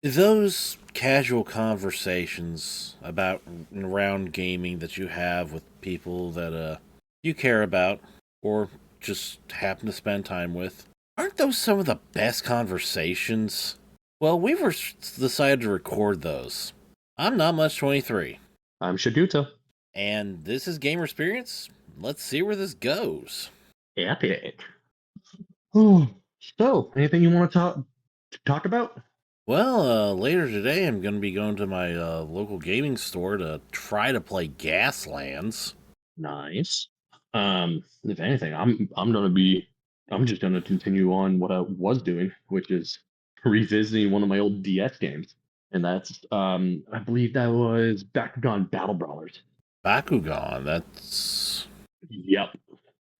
Those casual conversations about around gaming that you have with people that you care about or just happen to spend time with, aren't those some of the best conversations? Well, decided to record those. I'm not much 23, I'm Shaguto. and this is Gamer Experience. Let's see where this goes. Epic. Oh, so anything you want to talk about? Well, later today, I'm going to be going to my local gaming store to try to play Gaslands. Nice. If anything, I'm just gonna continue on what I was doing, which is revisiting one of my old DS games, and that's I believe that was Bakugan Battle Brawlers. Bakugan, that's. Yep.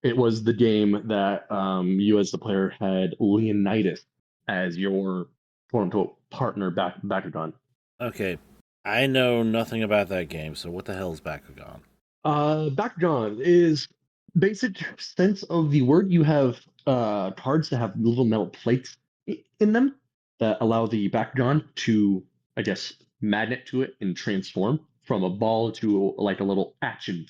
It was the game that you as the player had Leonidas as your quote unquote partner Bakugan. Okay, I know nothing about that game, so what the hell is Bakugan? Background is basic sense of the word. You have cards that have little metal plates in them that allow the background to, I guess, magnet to it and transform from a ball to like a little action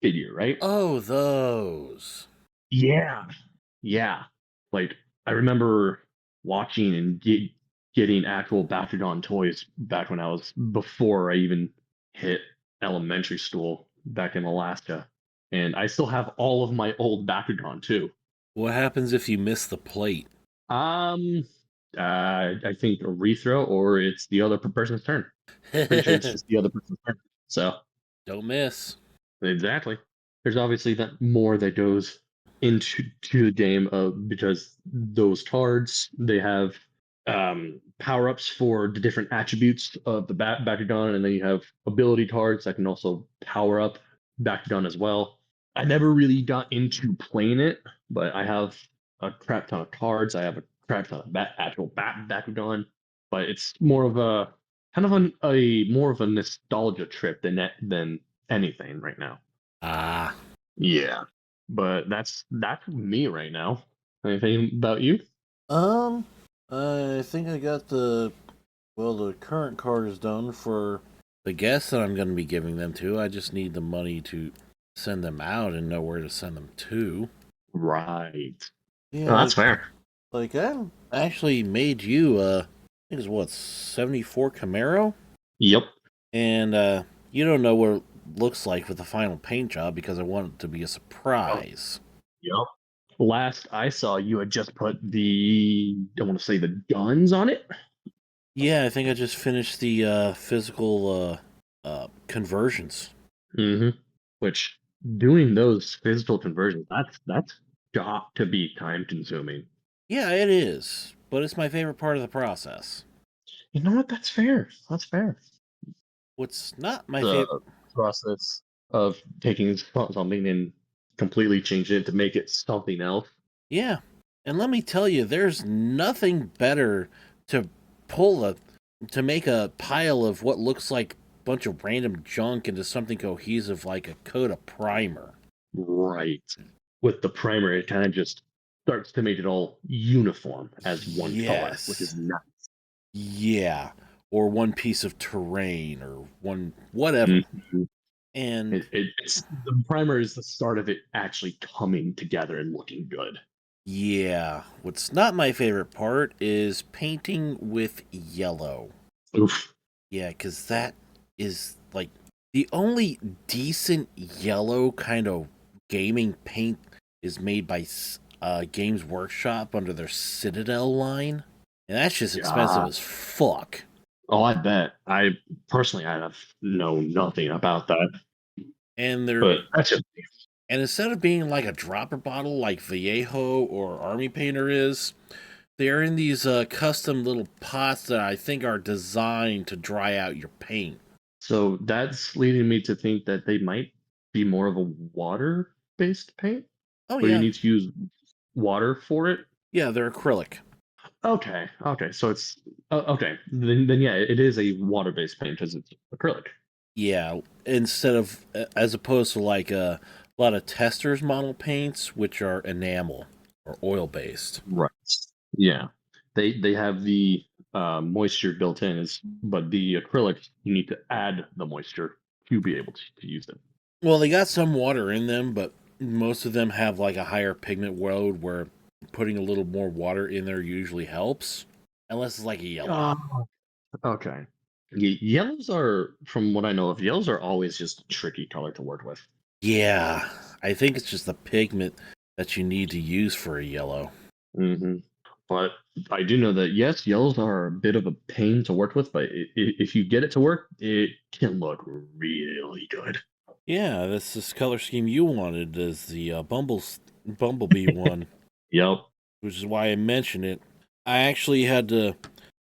figure, right? Oh, those. Yeah, yeah. Like I remember watching and getting actual Bakugan toys back when I was before I even hit elementary school back in Alaska, and I still have all of my old Bakugan too. What happens if you miss the plate? Um, I think a rethrow or it's the other person's turn. Pretty sure it's just the other person's turn. So Don't miss. exactly. There's obviously that more that goes into the game because those cards they have power ups for the different attributes of the Bakugan, and then you have ability cards that can also power up Bakugan as well. I never really got into playing it, but I have a crap ton of cards. I have a crap ton of actual Bakugan, but it's more of a kind of a more of a nostalgia trip than anything right now. Ah. Yeah, but that's me right now. Anything about you? Um, I think I got the current card is done for the guests that I'm going to be giving them to. I just need the money to send them out and know where to send them to. Right. Yeah, Oh, that's fair. I actually made you I think it's what 74 Camaro, Yep. and you don't know what it looks like with the final paint job because I want it to be a Oh, surprise. yep. Last I saw, you had just put I want to say the guns on it. Yeah, I think I just finished the physical conversions. Mm-hmm. Which doing those physical conversions, that's got to be time consuming. Yeah, it is, but it's my favorite part of the process. You know what? That's fair. That's fair. What's not my favorite. The process of taking something and completely changing it to make it something else. Yeah, and let me tell you, there's nothing better to pull a to make a pile of what looks like a bunch of random junk into something cohesive like a coat of primer. Right. With the primer, it kind of just starts to make it all uniform as one color, which is Yes. nice. Yeah. Or one piece of terrain or one whatever. Mhm. And It's the primer is the start of it actually coming together and looking good. yeah, what's not my favorite part is painting with yellow. Oof. Yeah, because that is like the only decent yellow kind of gaming paint is made by Games Workshop under their Citadel line, and that's just expensive Yeah. as fuck. Oh, I bet. I personally, I have know nothing about that, And they're but that's just and instead of being like a dropper bottle like Vallejo or Army Painter is, they're in these custom little pots that I think are designed to dry out your paint. so that's leading me to think that they might be more of a water-based paint, Oh where you yeah, need to use water for it. yeah, they're acrylic. Okay, okay, so it's okay. Then yeah, it is a water-based paint because it's acrylic. Yeah, instead of as opposed to like a lot of testers model paints, which are enamel or oil based. Right. Yeah, they have the moisture built in, is but the acrylics you need to add the moisture to be able to use it. Well, they got some water in them, but most of them have like a higher pigment load where putting a little more water in there usually helps, unless it's like a yellow. Ah, okay. Yellows are, from what I know of, yellows are always just a tricky color to work with. Yeah, I think it's just the pigment that you need to use for a yellow. hmm But I do know that yes, yellows are a bit of a pain to work with, but if you get it to work, it can look really good. Yeah, that's this color scheme you wanted is the Bumblebee one, Yep. which is why I mentioned it. I actually had to,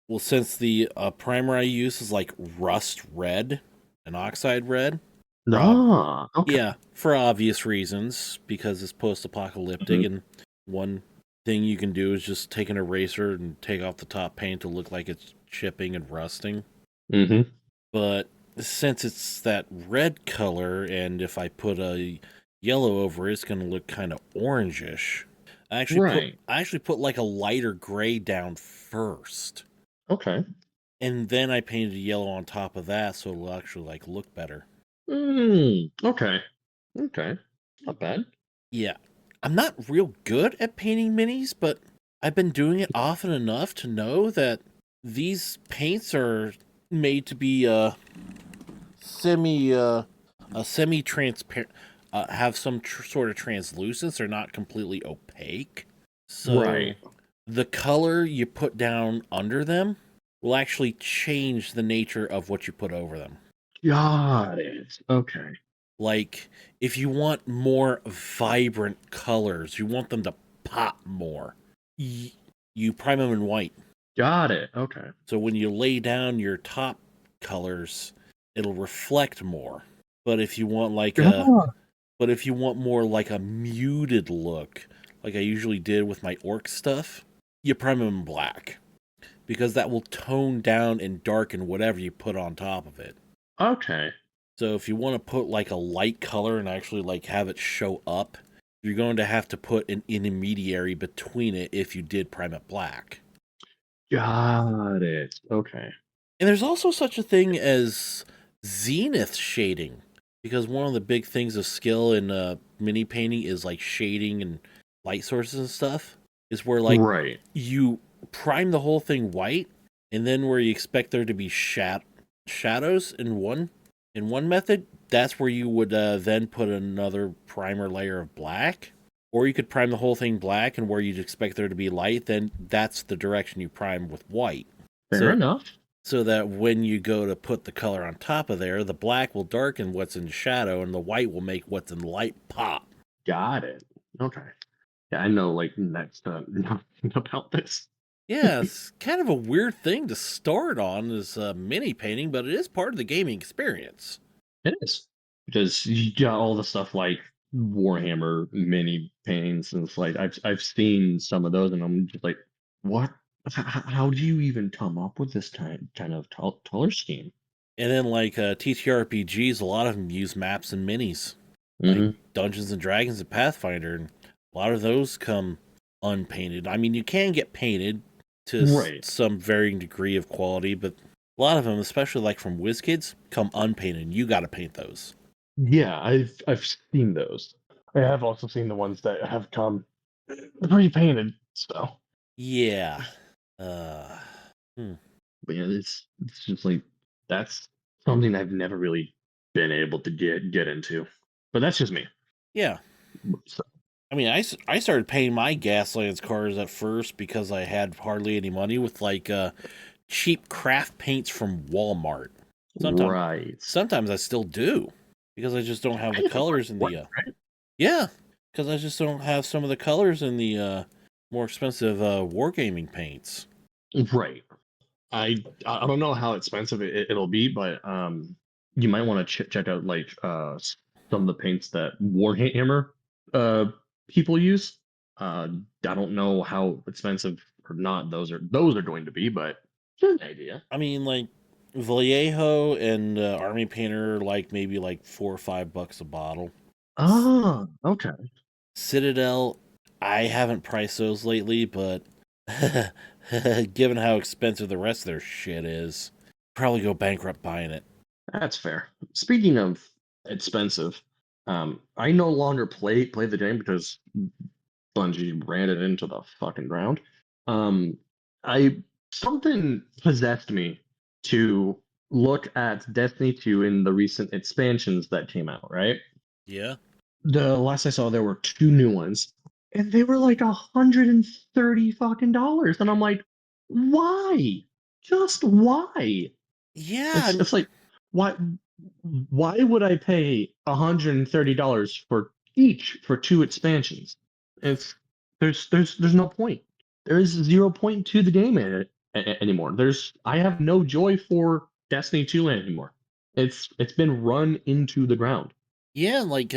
well, since the primer I use is like rust red, an oxide red. Rob, Ah, okay. yeah, for obvious reasons, because it's post-apocalyptic, hmm and one thing you can do is just take an eraser and take off the top paint to look like it's chipping and rusting. hmm But since it's that red color, and if I put a yellow over it, it's going to look kind of orangish. Right. I actually put like a lighter gray down first, Okay. and then I painted yellow on top of that, so it'll actually like look better. Okay. Okay. Not bad. Yeah, I'm not real good at painting minis, but I've been doing it often enough to know that these paints are made to be semi semi transparent, have some sort of translucence. They're not completely opaque, so Right. the color you put down under them will actually change the nature of what you put over them. Got it. Okay. Like, if you want more vibrant colors, you want them to pop more, you prime them in white. Got it. Okay. So when you lay down your top colors, it'll reflect more. But if you want like a Ah, but if you want more like a muted look, like I usually did with my orc stuff, you prime them in black because that will tone down and darken whatever you put on top of it. okay. So if you want to put like a light color and actually like have it show up, you're going to have to put an intermediary between it if you did prime it black. Got it. Okay. And there's also such a thing as zenith shading, because one of the big things of skill in mini painting is like shading and light sources and stuff. Is where like Right. you prime the whole thing white, and then where you expect there to be shadows in one method, that's where you would then put another primer layer of black. Or you could prime the whole thing black, and where you'd expect there to be light, then that's the direction you prime with white. Fair So enough. so that when you go to put the color on top of there, the black will darken what's in shadow and the white will make what's in light pop. Got it. Okay. Yeah, I know like next to nothing about this. Yeah, it's kind of a weird thing to start on as mini painting, but it is part of the gaming experience. It is. Because you got all the stuff like Warhammer mini paintings, and it's like I've seen some of those, and I'm just like, what? How do you even come up with this kind of color scheme? And then, like TTRPGs, a lot of them use maps and minis, like hmm Dungeons and Dragons and Pathfinder, and a lot of those come unpainted. I mean, you can get painted to Right. some varying degree of quality, but a lot of them, especially like from WizKids, come unpainted. And you got to paint those. Yeah, I've seen those. I have also seen the ones that have come pre-painted. So, Yeah. Uh, hmm. but yeah, it's just like that's something I've never really been able to get into. But that's just me. Yeah. So, I mean, I started painting my Gaslands cars at first because I had hardly any money with like cheap craft paints from Walmart. Sometimes right. sometimes I still do because I just don't have the Hey, for colors in what? the yeah, because I just don't have some of the colors in the more expensive wargaming paints. Right. I don't know how expensive it'll be, but you might want to check out like some of the paints that Warhammer uh people use. I don't know how expensive or not those are going to be, but just an idea. I mean, like Vallejo and Army Painter, are like maybe like $4 or $5 a bottle. Ah, okay. Citadel, I haven't priced those lately, but Given how expensive the rest of their shit is, probably go bankrupt buying it. That's fair. Speaking of expensive, I no longer play the game because Bungie ran it into the fucking ground. Um, I something possessed me to look at Destiny 2 in the recent expansions that came out, right? Yeah. The last I saw there were two new ones, and they were like $130 fucking dollars. And I'm like, why? Just why? Yeah, It's like why would I pay $130 for each for two expansions? It's there's no point. There is 0 point to the game in it anymore. I have no joy for Destiny 2 anymore. It's been run into the ground. yeah, like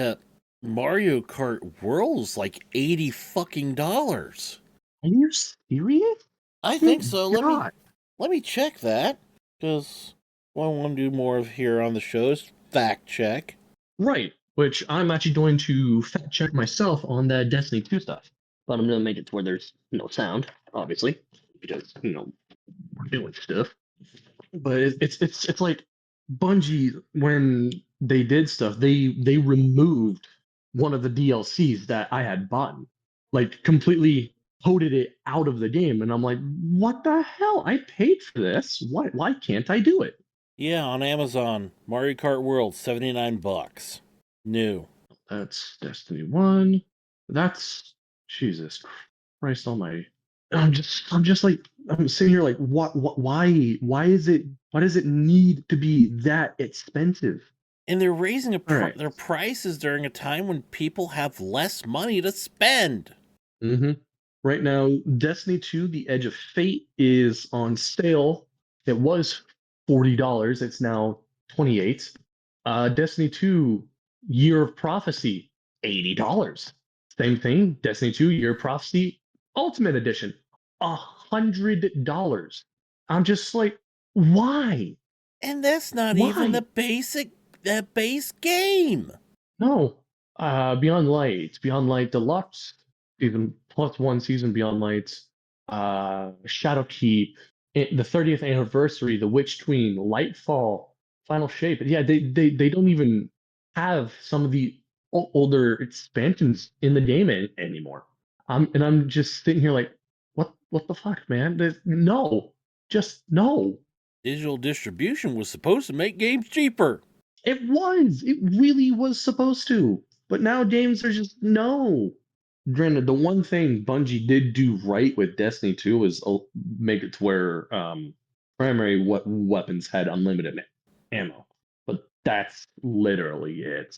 Mario Kart World's like 80 fucking dollars. Are you serious? I think Good so. God. Let me check that because what I want to do more of here on the show is fact check. Right. Which I'm actually going to fact check myself on that Destiny 2 stuff. But I'm gonna make it to where there's no sound, obviously, because we're doing stuff. But it's like Bungie when they did stuff, they removed one of the DLCs that I had bought, like completely coded it out of the game, and I'm like, what the hell? I paid for this. Why can't I do it? Yeah, on Amazon, Mario Kart World, 79 bucks. New. That's Destiny 1. That's Jesus Christ Almighty. I'm just like I'm sitting here like why does it need to be that expensive? And they're raising All right. their prices during a time when people have less money to spend. Mm-hmm. Right now, Destiny 2, The Edge of Fate is on sale. It was $40. It's now 28. Destiny 2, Year of Prophecy, $80. Same thing, Destiny 2, Year of Prophecy, Ultimate Edition, $100. I'm just like, why? And that's not even Why? the base game. No. Beyond Light Deluxe, season plus one season Beyond Lights, Shadowkeep, the 30th anniversary, The Witch Queen, Lightfall, Final Shape. Yeah, they don't even have some of the older expansions in the game anymore. I'm just sitting here like, what the fuck, man? No, just no. Digital distribution was supposed to make games cheaper. It was. It really was supposed to. But now games are just no. Granted, the one thing Bungie did do right with Destiny 2 was make it to where primary weapons had unlimited ammo. But that's literally it.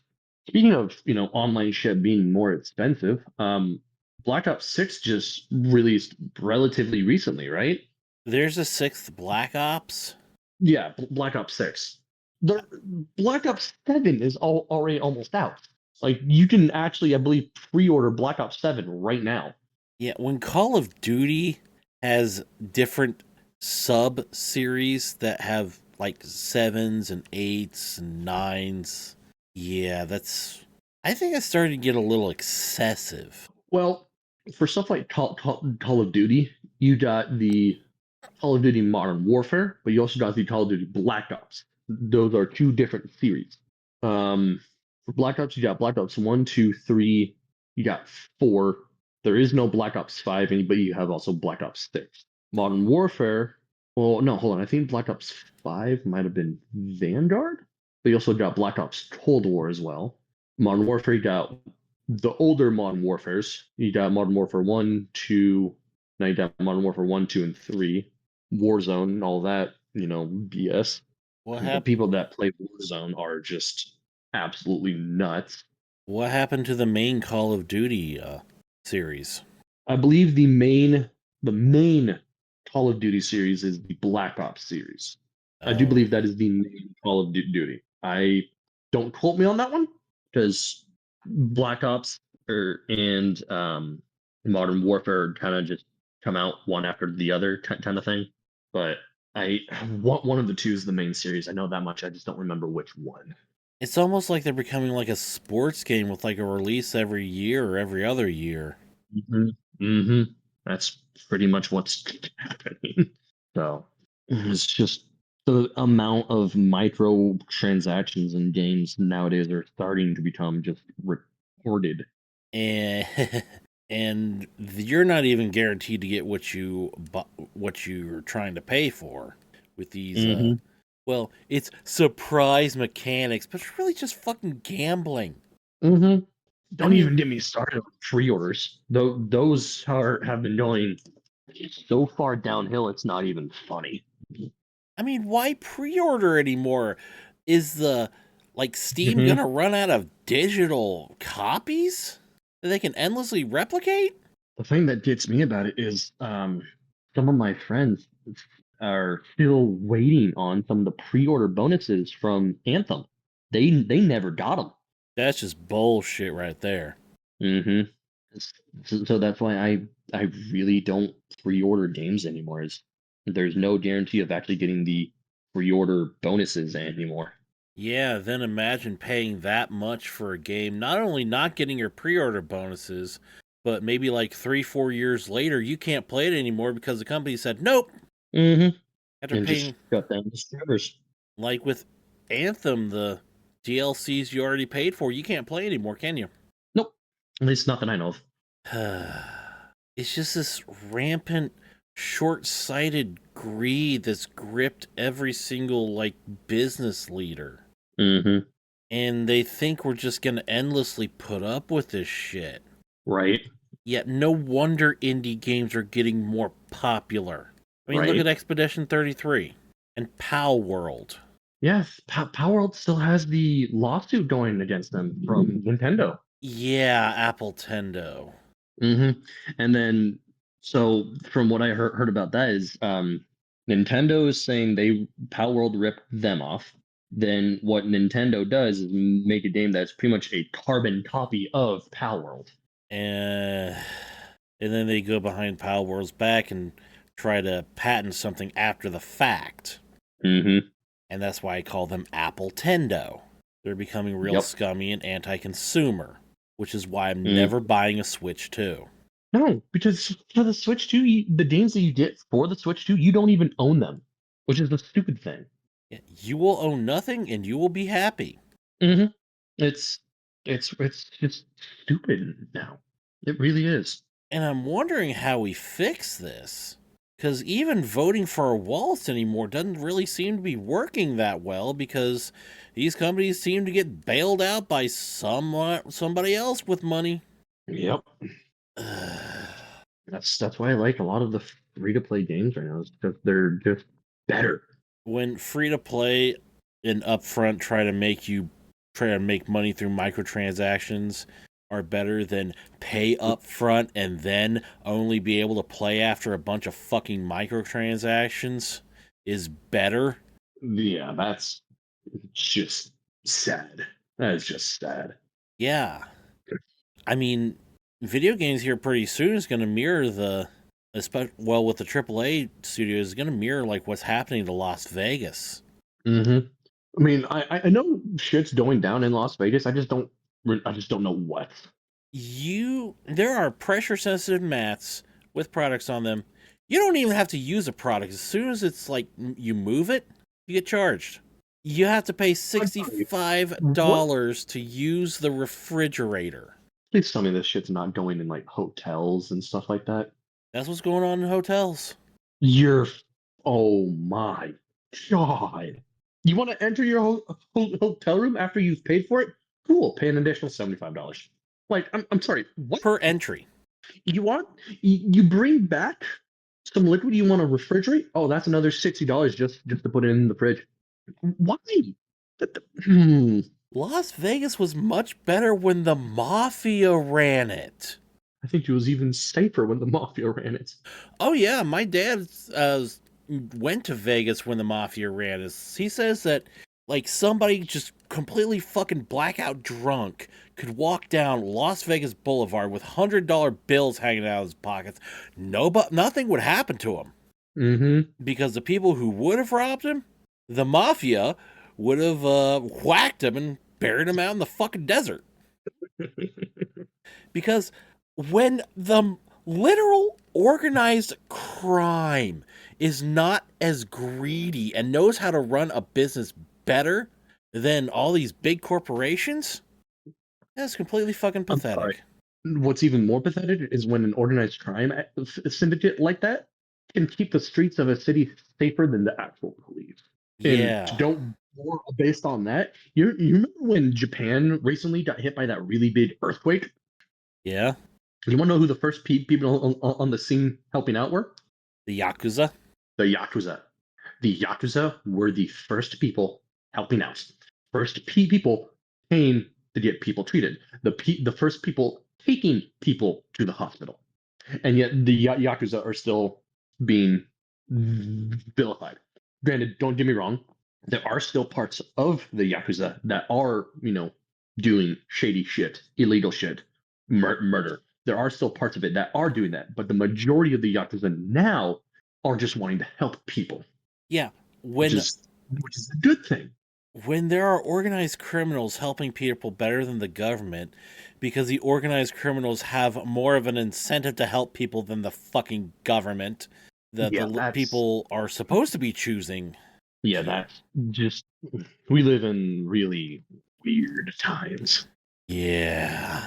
Speaking of, online shit being more expensive, Black Ops 6 just released relatively recently, right? There's a sixth Black Ops. Yeah, Black Ops 6. The Black Ops 7 is already almost out. Like you can actually, I believe, pre-order Black Ops 7 right now. Yeah, when Call of Duty has different sub series that have like sevens and eights and nines, yeah, that's. I think I started to get a little excessive. Well, for stuff like Call of Duty, you got the Call of Duty Modern Warfare, but you also got the Call of Duty Black Ops. Those are two different series. For Black Ops, you got Black Ops 1, 2, 3, you got 4. There is no Black Ops 5, but you have also Black Ops 6. Modern Warfare, well, no, hold on. I think Black Ops 5 might have been Vanguard, but you also got Black Ops Cold War as well. Modern Warfare, you got the older Modern Warfares. You got Modern Warfare 1, 2, now you got Modern Warfare 1, 2, and 3. Warzone and all that, BS. What The happened? people that play Warzone are just absolutely nuts. What happened to the main Call of Duty series? I believe the main Call of Duty series is the Black Ops series. I do Oh, believe that is the main Call of Duty. I don't quote me on that one because Black Ops and Modern Warfare kind of just come out one after the other kind of thing. But I one of the two is the main series. I know that much. I just don't remember which one. it's almost like they're becoming like a sports game with like a release every year or every other year. Hmm. Hmm. That's pretty much what's happening. So it's just the amount of micro transactions in games nowadays are starting to become just reported. And and you're not even guaranteed to get what you're trying to pay for with these. Mm-hmm. Well, it's surprise mechanics, but it's really just fucking gambling. Mm-hmm. I Don't mean, even get me started on pre-orders. Though those are have been going so far downhill, it's not even funny. why pre-order anymore? Is the like Steam Mm-hmm. gonna run out of digital copies that they can endlessly replicate? The thing that gets me about it is some of my friends are still waiting on some of the pre-order bonuses from Anthem. They never got them. That's just bullshit right there. Mm-hmm. So that's why I really don't pre-order games anymore. Is there's no guarantee of actually getting the pre-order bonuses anymore. Yeah, then imagine paying that much for a game, not only not getting your pre order bonuses, but maybe like 3, 4 years later, you can't play it anymore because the company said nope. Mm-hmm. After And just paying, shut down the servers. like with Anthem, the DLCs you already paid for, you can't play anymore, can you? Nope. At least nothing I know of. It's just this rampant, short sighted greed that's gripped every single, like, business leader. Mm-hmm. And they think we're just gonna endlessly put up with this shit. Right. Yet no wonder indie games are getting more popular. Look at Right. Expedition 33 and Pal World. Yes. Power World still has the lawsuit going against them from Nintendo. Yeah, Apple Tendo. Mm-hmm. And then, so from what I heard about that is, Nintendo is saying Power World ripped them off. Then what Nintendo does is make a game that's pretty much a carbon copy of Power World. And, and then they go behind Pal World's back and try to patent something after the fact. Mm-hmm. And that's why I call them Apple Tendo. They're becoming real Yep. scummy and anti consumer, which is why I'm Mm. never buying a Switch 2. No, because for the Switch 2, the games that you get for the Switch 2, you don't even own them, which is the stupid thing. You will own nothing and you will be happy. Mm-hmm. It's it's just stupid now. It really is. And I'm wondering how we fix this. Because even voting for a wallet anymore doesn't really seem to be working that well because these companies seem to get bailed out by somebody else with money. Yep. That's why I like a lot of the free to play games right now, is because they're just better. When free to play and upfront try to make money through microtransactions are better than pay upfront and then only be able to play after a bunch of fucking microtransactions is better. Yeah, that's just sad. That is just sad. Yeah. I mean, video games here pretty soon is going to mirror well, with the AAA studios, is going to mirror like what's happening to Las Vegas. Hmm. I mean, I know shit's going down in Las Vegas. I just don't know what. There are pressure sensitive mats with products on them. You don't even have to use a product. As soon as it's like you move it, you get charged. You have to pay I'm sorry. What? $65 to use the refrigerator. Please tell me this shit's not going in like hotels and stuff like that. That's what's going on in hotels. You're, oh my god. You want to enter your hotel room after you've paid for it? Cool, pay an additional $75. Like, I'm sorry, what? Per entry. You want, you bring back some liquid you want to refrigerate? Oh, that's another $60 just to put it in the fridge. Why? Hmm. Las Vegas was much better when the Mafia ran it. I think it was even safer when the mafia ran it. Oh, yeah, my dad went to Vegas when the Mafia ran it. He says that, like, somebody just completely fucking blackout drunk could walk down Las Vegas Boulevard with $100 bills hanging out of his pockets. Nothing would happen to him. Mm-hmm. Because the people who would have robbed him, the Mafia, would have whacked him and buried him out in the fucking desert. Because when the literal organized crime is not as greedy and knows how to run a business better than all these big corporations, that's completely fucking I'm sorry. pathetic. What's even more pathetic is when an organized crime syndicate like that can keep the streets of a city safer than the actual police. And to Yeah. don't more based on that, you remember when Japan recently got hit by that really big earthquake? Yeah. You want to know who the first people on the scene helping out were? The Yakuza. The Yakuza. The Yakuza were the first people helping out. First people came to get people treated. The first people taking people to the hospital. And yet the Yakuza are still being vilified. Granted, don't get me wrong, there are still parts of the Yakuza that are, doing shady shit, illegal shit, murder. There are still parts of it that are doing that, but the majority of the Yakuza now are just wanting to help people, Yeah. which When is which is a good thing. when there are organized criminals helping people better than the government because the organized criminals have more of an incentive to help people than the fucking government that Yeah, the that's people are supposed to be choosing. that's just we live in really weird times. Yeah.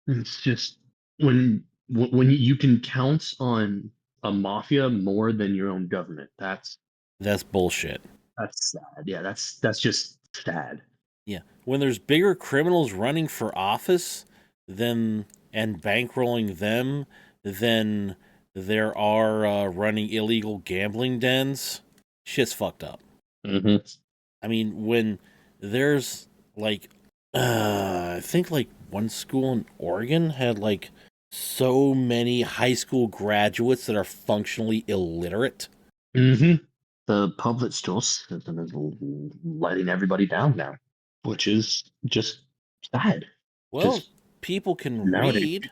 It's just when you can count on a mafia more than your own government. That's bullshit. That's sad. Yeah, that's just sad. Yeah. When there's bigger criminals running for office than and bankrolling them than there are running illegal gambling dens, shit's fucked up. Hmm. I mean, when there's like, I think like one school in Oregon had like so many high school graduates that are functionally illiterate. Hmm. The public school system is letting everybody down now, which is just sad. Well, if Because people can nowadays, read,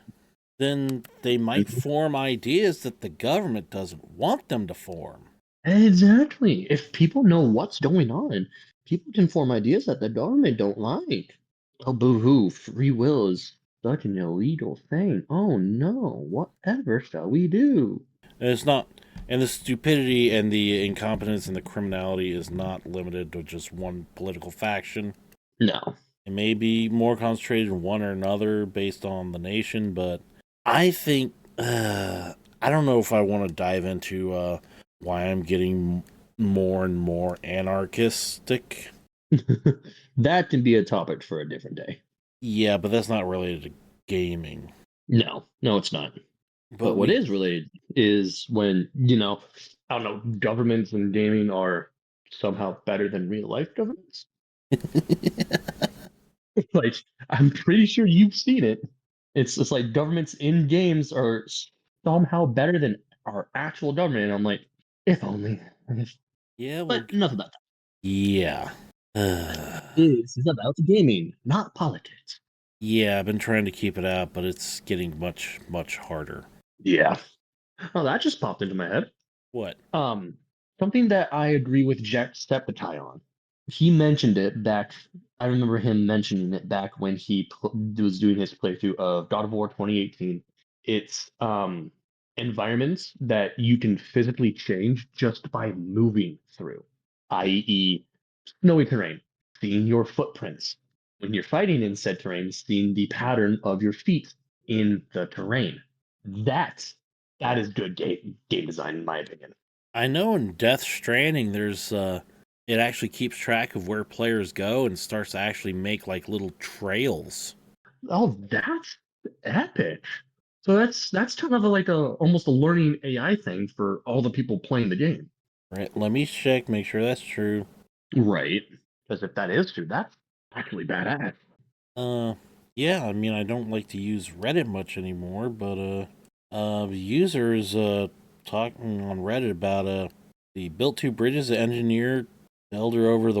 then they might Mhm. form ideas that the government doesn't want them to form. Exactly. If people know what's going on, people can form ideas that the government don't like. Oh, boo-hoo, free will is such an illegal thing. Oh no, whatever shall we do? And it's not, and the stupidity and the incompetence and the criminality is not limited to just one political faction. No. It may be more concentrated in one or another based on the nation, but I think I don't know if I want to dive into why I'm getting more and more anarchistic. That can be a topic for a different day. Yeah, but that's not related to gaming. No, no, it's not. But But what we, is related is when, I don't know, governments and gaming are somehow better than real life governments. Like, I'm pretty sure you've seen it. It's like governments in games are somehow better than our actual government. And I'm like, if only. yeah, well, But enough about that. yeah, This is about gaming, not politics. yeah. I've been trying to keep it out, but it's getting much, much harder. Yeah. Oh, that just popped into my head. What? Um, Something that I agree with Jacksepticeye on. He mentioned it back. I remember him mentioning it back when he was doing his playthrough of God of War 2018. It's environments that you can physically change just by moving through, i.e., snowy terrain, seeing your footprints. When you're fighting in said terrain, seeing the pattern of your feet in the terrain. That that is good game design, in my opinion. I know in Death Stranding, there's it actually keeps track of where players go and starts to actually make like little trails. Oh, that's epic. So that's kind of like a almost a learning AI thing for all the people playing the game. Right? Let me check, make sure that's true. Right. Because if that is true, that's actually badass. Uh, yeah. I mean, I don't like to use Reddit much anymore, but users talking on Reddit about the built two bridges the engineer elder over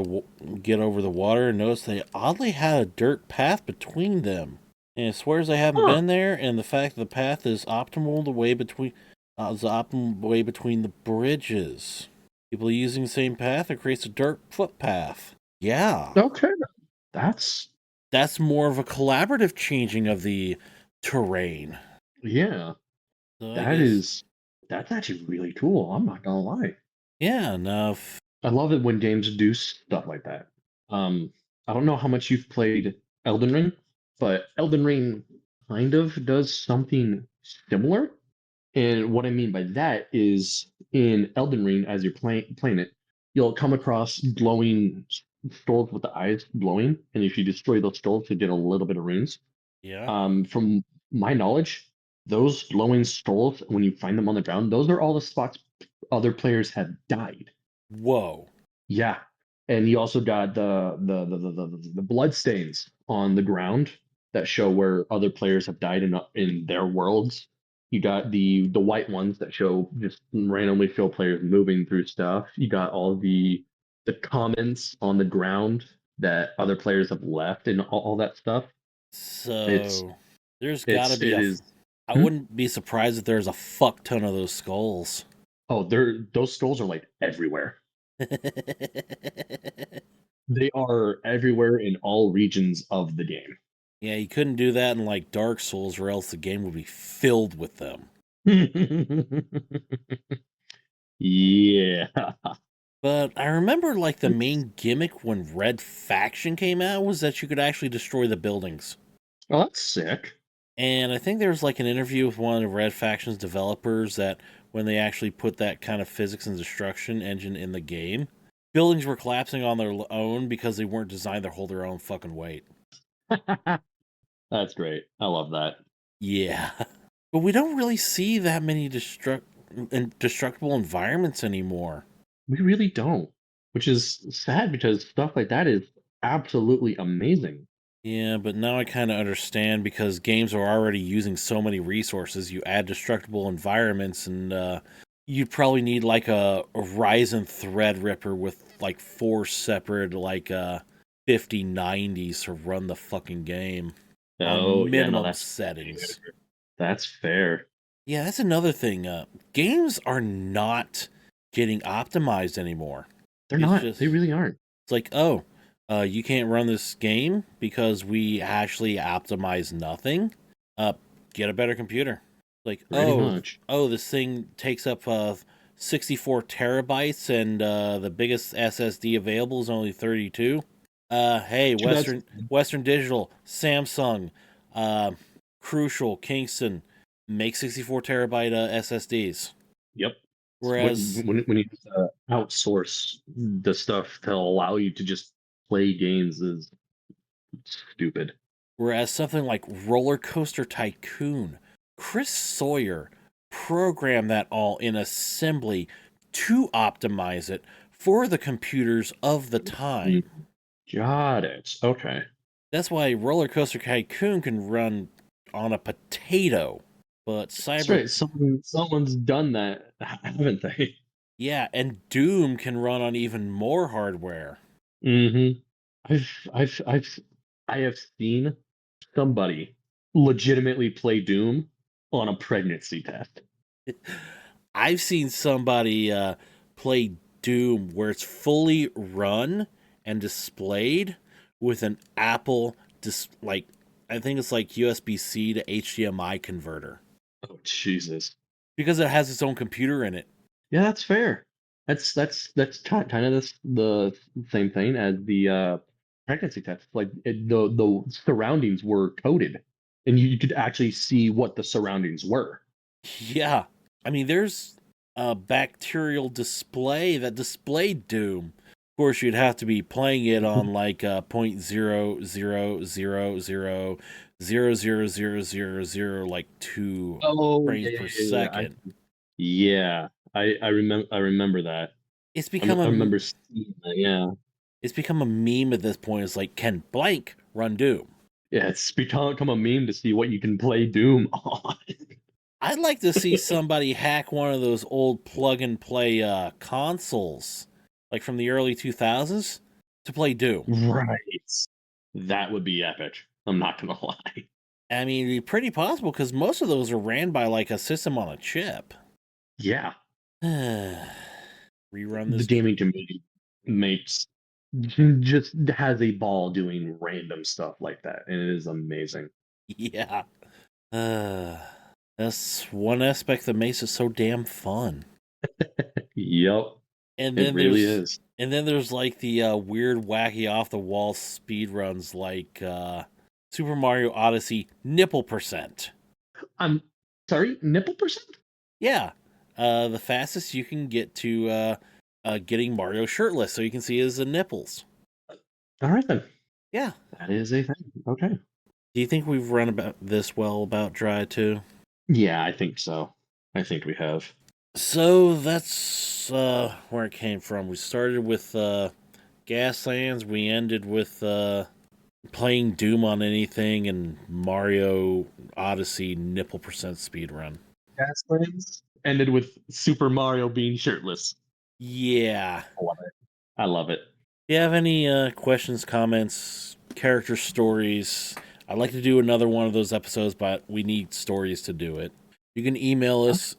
get over the water and noticed they oddly had a dirt path between them. And it swears they haven't Huh. been there, and the fact that the path is the optimal way between the bridges. People using the same path, it creates a dirt footpath. Yeah, Okay. That's that's more of a collaborative changing of the terrain. yeah. So I That guess, is that's actually really cool. I'm not gonna lie. yeah, enough. I love it when games do stuff like that. Um, I don't know how much you've played Elden Ring, but Elden Ring kind of does something similar. And what I mean by that is in Elden Ring, as you're playing it, you'll come across glowing skulls with the eyes glowing, and if you destroy those skulls, you get a little bit of runes. Yeah. From my knowledge, those glowing skulls, when you find them on the ground, those are all the spots other players have died. Whoa. Yeah, and you also got the blood stains on the ground that show where other players have died in their worlds. You got the white ones that show just randomly show players moving through stuff. You got all the comments on the ground that other players have left and all that stuff. It's So there's got to be it a. is. I Hmm? wouldn't be surprised if there's a fuck ton of those skulls. Oh, those skulls are like everywhere. They are everywhere in all regions of the game. Yeah, you couldn't do that in like Dark Souls, or else the game would be filled with them. Yeah. But I remember like the main gimmick when Red Faction came out was that you could actually destroy the buildings. Oh, that's sick. And I think there was like an interview with one of the Red Faction's developers that when they actually put that kind of physics and destruction engine in the game, buildings were collapsing on their own because they weren't designed to hold their own fucking weight. That's great. I love that. Yeah. But we don't really see that many destructible environments anymore. We really don't, which is sad because stuff like that is absolutely amazing. Yeah, but now I kind of understand because games are already using so many resources. You add destructible environments, and you'd probably need like a Ryzen Threadripper with like four separate like 5090s to run the fucking game Oh, on yeah, no, minimum that's settings. fair. That's fair. Yeah, that's another thing. Games are not getting optimized anymore. They're It's not. just They really aren't. it's like, oh, you can't run this game because we actually optimize nothing. Uh, get a better computer. Like, Pretty much. this thing takes up 64 terabytes and the biggest SSD available is only 32. Hey, Too bad. Western Digital, Samsung, uh, Crucial, Kingston make 64 terabyte SSDs. Yep. Whereas When you have to outsource the stuff to allow you to just play games is stupid. Whereas something like Roller Coaster Tycoon, Chris Sawyer programmed that all in assembly to optimize it for the computers of the Mm, time. got it. Okay. That's why Roller Coaster Tycoon can run on a potato. But That's Cyber, right. Someone's done that, haven't they? yeah, and Doom can run on even more hardware. Mm-hmm. I've I have seen somebody legitimately play Doom on a pregnancy test. I've seen somebody play Doom where it's fully run and displayed with an Apple like I think it's like USB-C to HDMI converter Oh Jesus. because it has its own computer in it. Yeah, that's fair. That's kind of the same thing as the pregnancy test. Like the surroundings were coded, and you could actually see what the surroundings were. Yeah, I mean there's a bacterial display that displayed Doom. Of course, you'd have to be playing it on like point zero zero zero zero zero zero zero zero zero like 2 Oh frames yeah, per yeah, yeah, yeah. second. Yeah, I remember that. It's I become remember seeing that. Yeah, a meme at this point. It's like, can blank run Doom? yeah. It's become a meme to see what you can play Doom on. I'd like to see somebody hack one of those old plug and play consoles, like from the early 2000s, to play Doom. Right. That would be epic. I'm not gonna lie. I mean, it'd be pretty possible because most of those are ran by like a system on a chip. Yeah, Rerun the this. gaming community makes just has a ball doing random stuff like that, and it is amazing. Yeah. Uh, That's one aspect that makes it so damn fun. Yep, And it then really there's is. and then there's like the weird, wacky, off the wall speed runs like Super Mario Odyssey nipple percent. I'm sorry, nipple percent? Yeah, the fastest you can get to getting Mario shirtless, so you can see his nipples. All right then. Yeah. That is a thing. Okay. Do you think we've run about this well about Dry 2? Yeah, I think so. I think we have. So that's where it came from. We started with Gaslands. We ended with playing Doom on anything and Mario Odyssey nipple percent speedrun. Gaslands ended with Super Mario being shirtless. Yeah. I love it. I love it. Do you have any questions, comments, character stories? I'd like to do another one of those episodes, but we need stories to do it. You can email us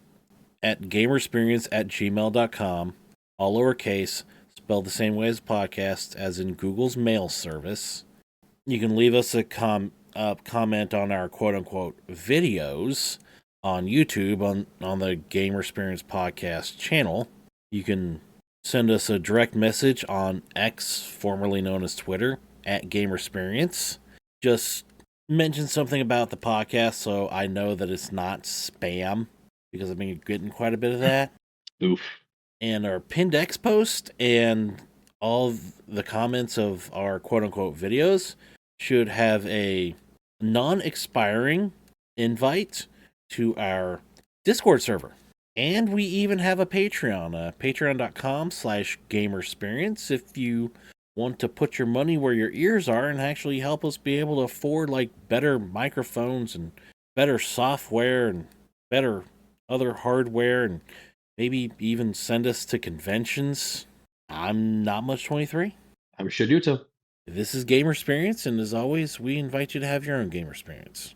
at gamerexperience@gmail.com, all lowercase, spelled the same way as podcast, as in Google's mail service. You can leave us a comment on our quote unquote videos on YouTube on the Gamer Experience Podcast channel. You can send us a direct message on X, formerly known as Twitter, at Gamer Experience. Just mention something about the podcast so I know that it's not spam, because I've been getting quite a bit of that. Oof. And our pinned X post and all of the comments of our quote unquote videos should have a non expiring invite to our Discord server. And we even have a Patreon, patreon.com/gamerexperience, if you want to put your money where your ears are and actually help us be able to afford like better microphones and better software and better other hardware, and maybe even send us to conventions. I'm not much 23. I'm Shaguto. This is Gamer Experience, and as always, we invite you to have your own Gamer Experience.